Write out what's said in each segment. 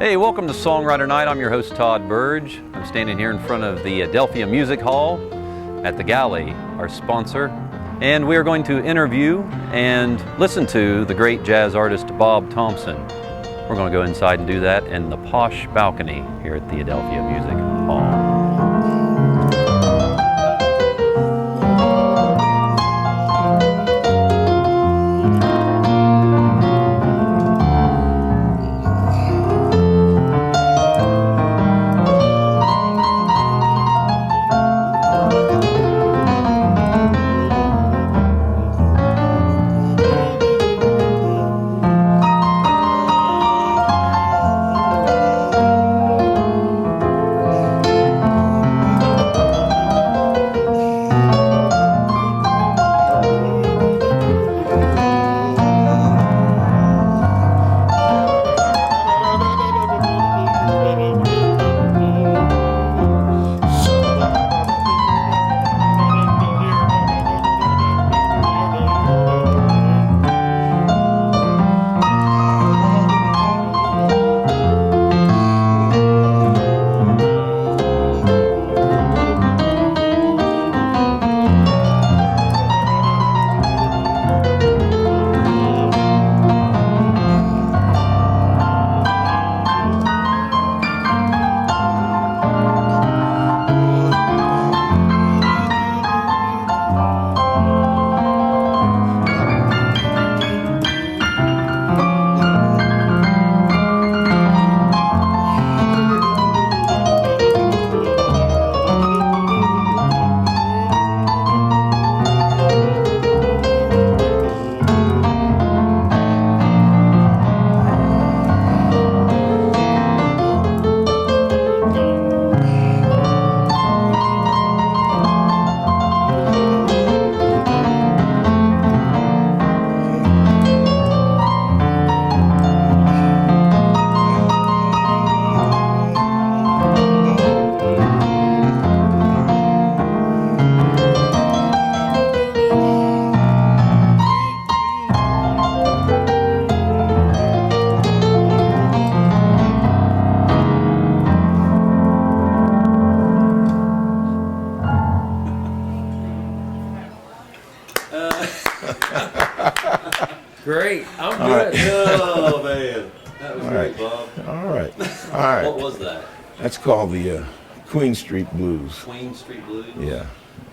Hey, welcome to Songwriter Night. I'm your host, Todd Burge. I'm standing here in front of the Adelphia Music Hall at the Galley, our sponsor. And we are going to interview and listen to the great jazz artist Bob Thompson. We're going to go inside and do that in the posh balcony here at the Adelphia Music Hall. Great. I'm good. Oh, man. That was great, Bob. All right. All right. What was that? That's called the Queen Street Blues. Queen Street Blues? Yeah.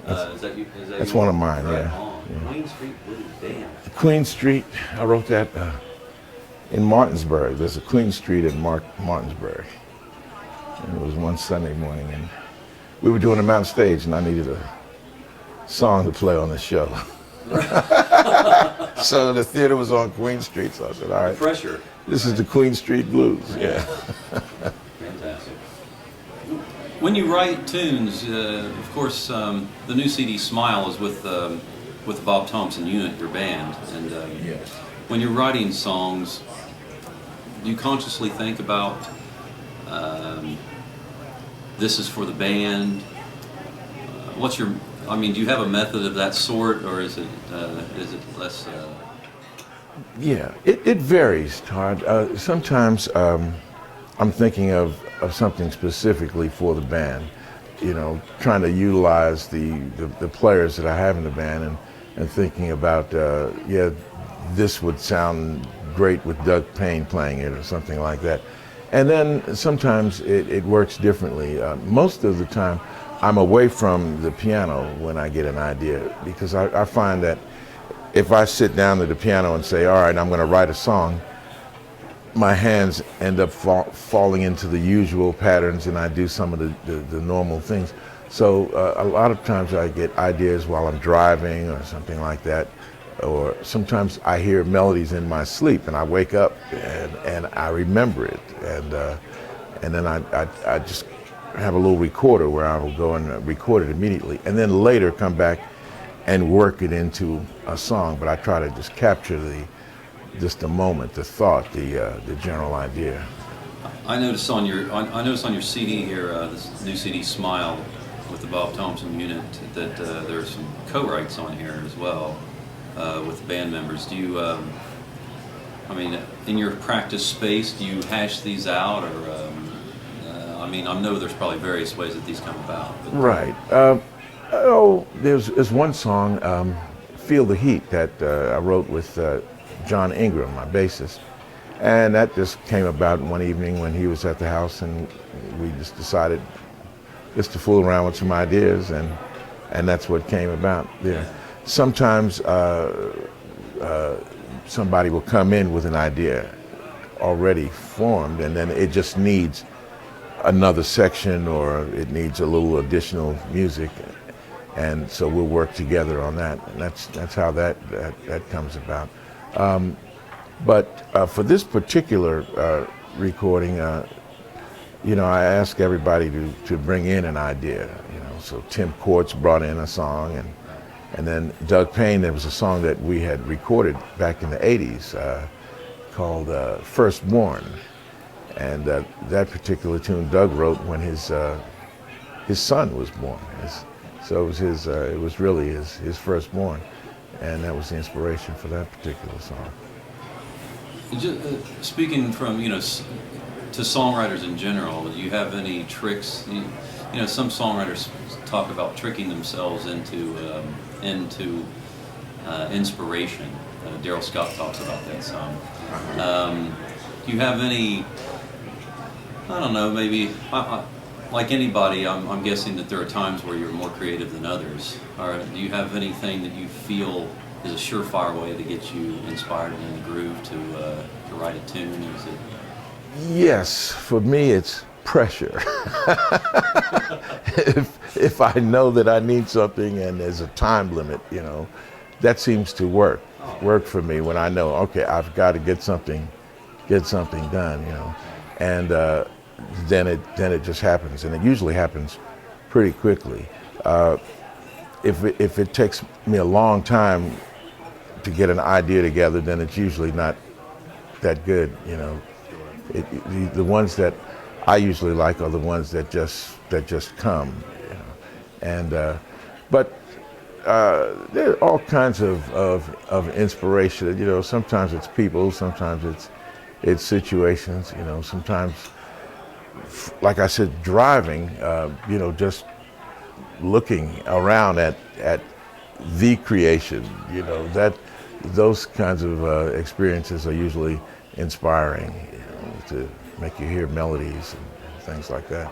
That's one of mine, right yeah. On. Yeah. Queen Street Blues, damn. Queen Street, I wrote that in Martinsburg. There's a Queen Street in Martinsburg. And it was one Sunday morning, and we were doing a mountain stage, and I needed a song to play on the show. So the theater was on Queen Street, so I said, all right. Pressure. This is the Queen Street Blues, yeah. Fantastic. When you write tunes, of course, the new CD "Smile" is with the Bob Thompson Unit, your band, and Yes. when you're writing songs, do you consciously think about this is for the band? Do you have a method of that sort, or is it less? Yeah, it varies, Todd. Sometimes I'm thinking of something specifically for the band, trying to utilize the players that I have in the band and thinking about, this would sound great with Doug Payne playing it or something like that. And then sometimes it works differently. Most of the time, I'm away from the piano when I get an idea, because I find that if I sit down at the piano and say, all right, I'm going to write a song, my hands end up falling into the usual patterns, and I do some of the normal things. So a lot of times I get ideas while I'm driving or something like that, or sometimes I hear melodies in my sleep and I wake up and I remember it, and then I just have a little recorder where I will go and record it immediately, and then later come back and work it into a song. But I try to just capture the moment, the thought, the general idea. I noticed on your CD here, this new CD "Smile" with the Bob Thompson Unit, that there's some co-writes on here as well with the band members. Do I mean, in your practice space, do you hash these out, or I mean, I know there's probably various ways that these come about. But. Right. There's one song, "Feel the Heat," that I wrote with John Ingram, my bassist, and that just came about one evening when he was at the house, and we just decided just to fool around with some ideas, and that's what came about there. Sometimes somebody will come in with an idea already formed, and then it just needs another section, or it needs a little additional music, and so we'll work together on that, and that's how that comes about. But for this particular recording, I ask everybody to bring in an idea. So Tim Quartz brought in a song, and then Doug Payne, there was a song that we had recorded back in the 80s called Firstborn. And that particular tune Doug wrote when his son was born. So it was really his firstborn, and that was the inspiration for that particular song. Just, speaking from to songwriters in general, do you have any tricks? Some songwriters talk about tricking themselves into inspiration. Daryl Scott talks about that some. Do you have any? I don't know. Maybe like anybody, I'm guessing that there are times where you're more creative than others. Or do you have anything that you feel is a surefire way to get you inspired and in the groove to write a tune? Is it? Yes, for me it's pressure. if I know that I need something and there's a time limit, that seems to work for me when I know, okay, I've got to get something done, and then it just happens, and it usually happens pretty quickly. If it takes me a long time to get an idea together, then it's usually not that good, The ones that I usually like are the ones that just come, and but there are all kinds of inspiration. Sometimes it's people, sometimes it's situations. Sometimes, like I said, driving. Just looking around at the creation. Those kinds of experiences are usually inspiring, to make you hear melodies and things like that.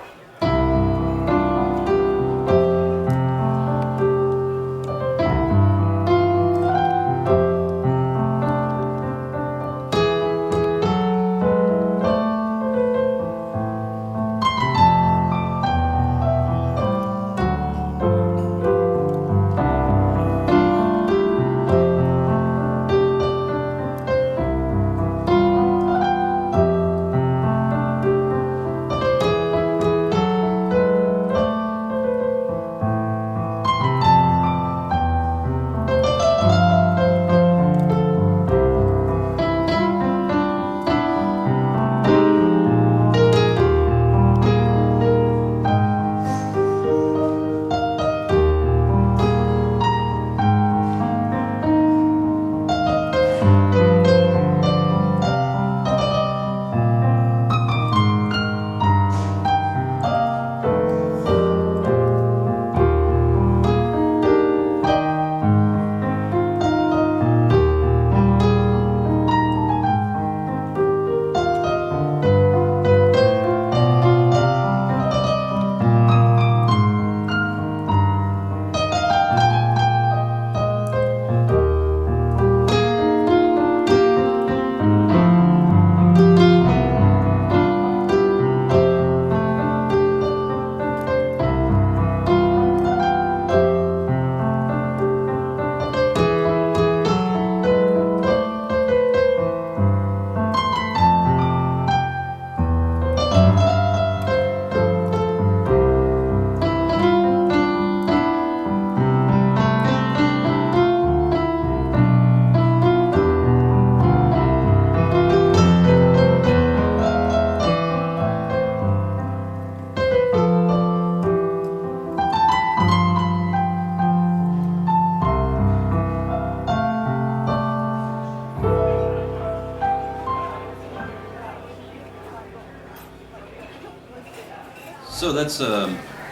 So that's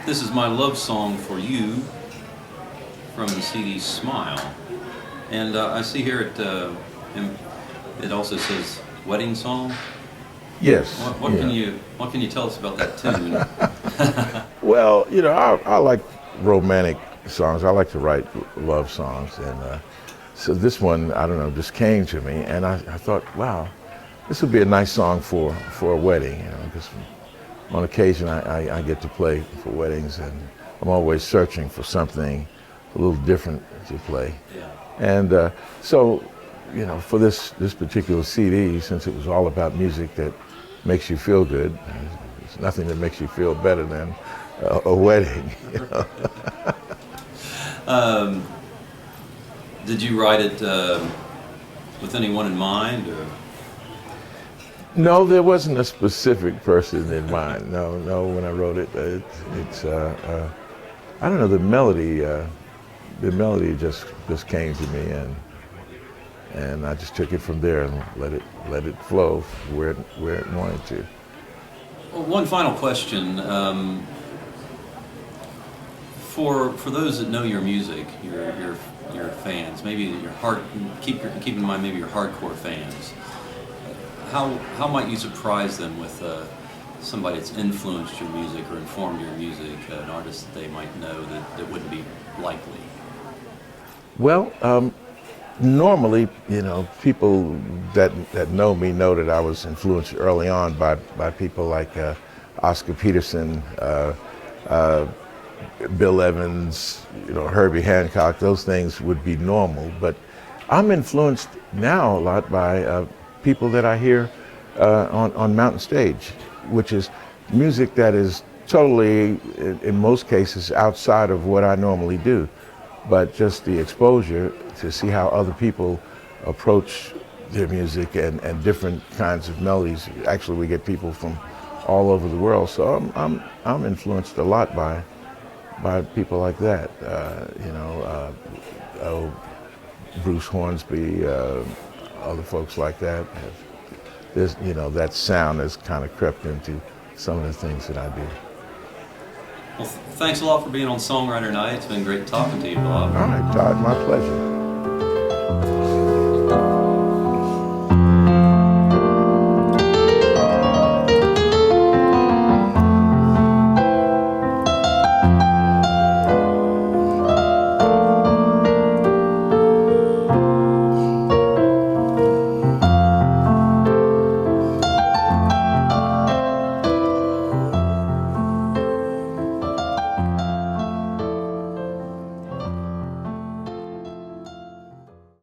this is my love song for you from the CD Smile, and I see here it also says wedding song. Yes. What can you tell us about that tune? Well, you know, I like romantic songs. I like to write love songs, and so this one, I don't know, just came to me, and I thought, wow, this would be a nice song for a wedding, you know, because on occasion I get to play for weddings, and I'm always searching for something a little different to play. Yeah. And so, you know, for this particular CD, since it was all about music that makes you feel good, there's nothing that makes you feel better than a wedding. You know? Did you write it with anyone in mind, or? No, there wasn't a specific person in mind. No, when I wrote it, it's I don't know, the melody just came to me, and I just took it from there and let it flow where it wanted to. Well, one final question. For those that know your music, your fans, maybe keep in mind maybe your hardcore fans. How might you surprise them with somebody that's influenced your music or informed your music, an artist that they might know that wouldn't be likely? Well, normally, you know, people that know me know that I was influenced early on by people like Oscar Peterson, Bill Evans, you know, Herbie Hancock. Those things would be normal, but I'm influenced now a lot by people that I hear on Mountain Stage, which is music that is totally, in most cases, outside of what I normally do. But just the exposure to see how other people approach their music and different kinds of melodies. Actually, we get people from all over the world, so I'm influenced a lot by people like that. You know, Bruce Hornsby, other folks like that. There's, you know, that sound has kind of crept into some of the things that I do. Well, thanks a lot for being on Songwriter Night. It's been great talking to you, Bob. All right, Todd, my pleasure.